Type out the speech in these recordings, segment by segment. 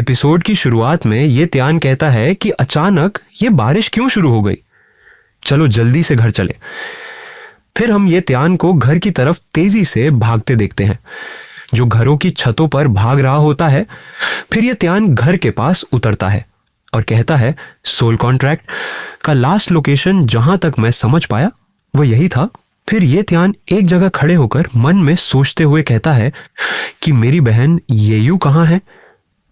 Episode की शुरुआत में ये त्यान कहता है कि अचानक ये बारिश क्यों शुरू हो गई, चलो जल्दी से घर चले। फिर हम ये त्यान को घर की तरफ तेजी से भागते देखते हैं, जो घरों की छतों पर भाग रहा होता है। फिर ये त्यान घर के पास उतरता है और कहता है, सोल कॉन्ट्रैक्ट का लास्ट लोकेशन जहां तक मैं समझ पाया वो यही था। फिर ये त्यान एक जगह खड़े होकर मन में सोचते हुए कहता है कि मेरी बहन येयू कहाँ है।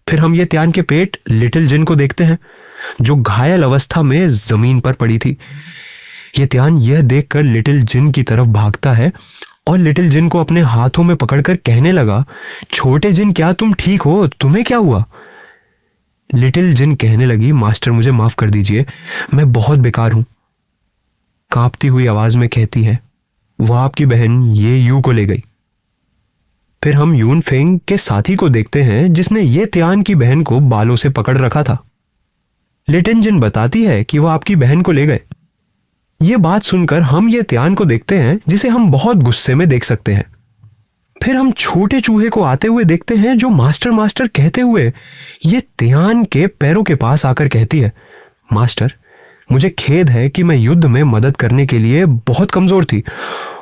फिर हम ये त्यान के पेट लिटिल जिन को देखते हैं, जो घायल अवस्था में जमीन पर पड़ी थी। ये त्यान यह देखकर लिटिल जिन की तरफ भागता है और लिटिल जिन को अपने हाथों में पकड़कर कहने लगा, छोटे जिन क्या तुम ठीक हो, तुम्हें क्या हुआ? लिटिल जिन कहने लगी, मास्टर मुझे माफ कर दीजिए, मैं बहुत बेकार हूं। कांपती हुई आवाज में कहती है, वह आपकी बहन ये यू को ले गई। फिर हम यून फेंग के साथी को देखते हैं, जिसने ये त्यान की बहन को बालों से पकड़ रखा था। लिटिल जिन बताती है कि वह आपकी बहन को ले गए। ये बात सुनकर हम ये त्यान को देखते हैं, जिसे हम बहुत गुस्से में देख सकते हैं। फिर हम छोटे चूहे को आते हुए देखते हैं, जो मास्टर मास्टर कहते हुए ये त्यान के पैरों के पास आकर कहती है, मास्टर मुझे खेद है कि मैं युद्ध में मदद करने के लिए बहुत कमजोर थी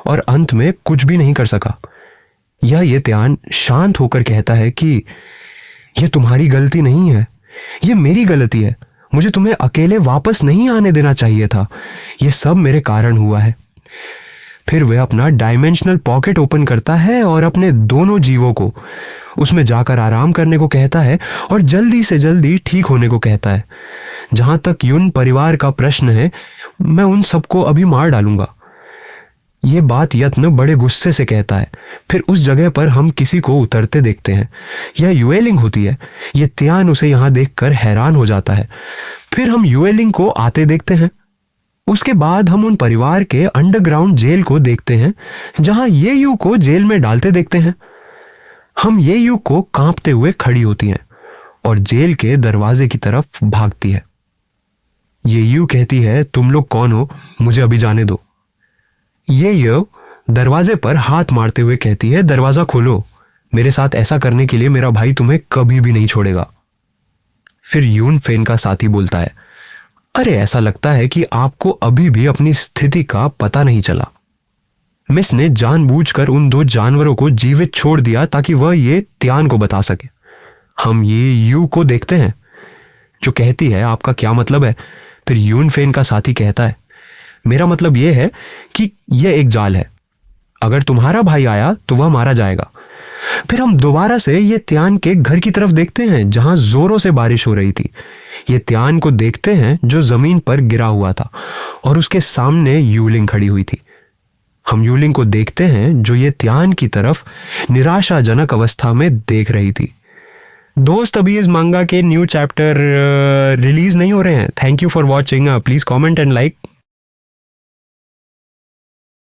और अंत में कुछ भी नहीं कर सका। ये त्यान शांत होकर कहता है कि यह तुम्हारी गलती नहीं है, यह मेरी गलती है। मुझे तुम्हें अकेले वापस नहीं आने देना चाहिए था, यह सब मेरे कारण हुआ है। फिर वह अपना डायमेंशनल पॉकेट ओपन करता है और अपने दोनों जीवों को उसमें जाकर आराम करने को कहता है और जल्दी से जल्दी ठीक होने को कहता है। जहां तक यून परिवार का प्रश्न है, मैं उन सबको अभी मार डालूंगा। यह बात यत्न बड़े गुस्से से कहता है। फिर उस जगह पर हम किसी को उतरते देखते हैं। यह युएलिंग होती है। यह त्यान उसे यहां देखकर हैरान हो जाता है। फिर हम युएलिंग को आते देखते हैं। उसके बाद हम उन परिवार के अंडरग्राउंड जेल को देखते हैं, जहां ये यू को जेल में डालते देखते हैं। हम ये यू को कांपते हुए खड़ी होती हैं और जेल के दरवाजे की तरफ भागती है। ये यू कहती है, तुम लोग कौन हो, मुझे अभी जाने दो। ये यू दरवाजे पर हाथ मारते हुए कहती है, दरवाजा खोलो, मेरे साथ ऐसा करने के लिए मेरा भाई तुम्हें कभी भी नहीं छोड़ेगा। फिर यून फेन का साथी बोलता है, अरे ऐसा लगता है कि आपको अभी भी अपनी स्थिति का पता नहीं चला। मिस ने जानबूझकर उन दो जानवरों को जीवित छोड़ दिया ताकि वह ये त्यान को बता सके। हम ये यू को देखते हैं, जो कहती है, आपका क्या मतलब है? फिर यून फेन का साथी कहता है, मेरा मतलब यह है कि यह एक जाल है। अगर तुम्हारा भाई आया तो वह मारा जाएगा। फिर हम दोबारा से ये त्यान के घर की तरफ देखते हैं, जहां जोरों से बारिश हो रही थी। ये त्यान को देखते हैं, जो जमीन पर गिरा हुआ था और उसके सामने यूलिंग खड़ी हुई थी। हम यूलिंग को देखते हैं, जो ये त्यान की तरफ निराशाजनक अवस्था में देख रही थी। दोस्त, अभी इस मांगा के न्यू चैप्टर रिलीज नहीं हो रहे हैं। Thank you for watching. Please comment and like.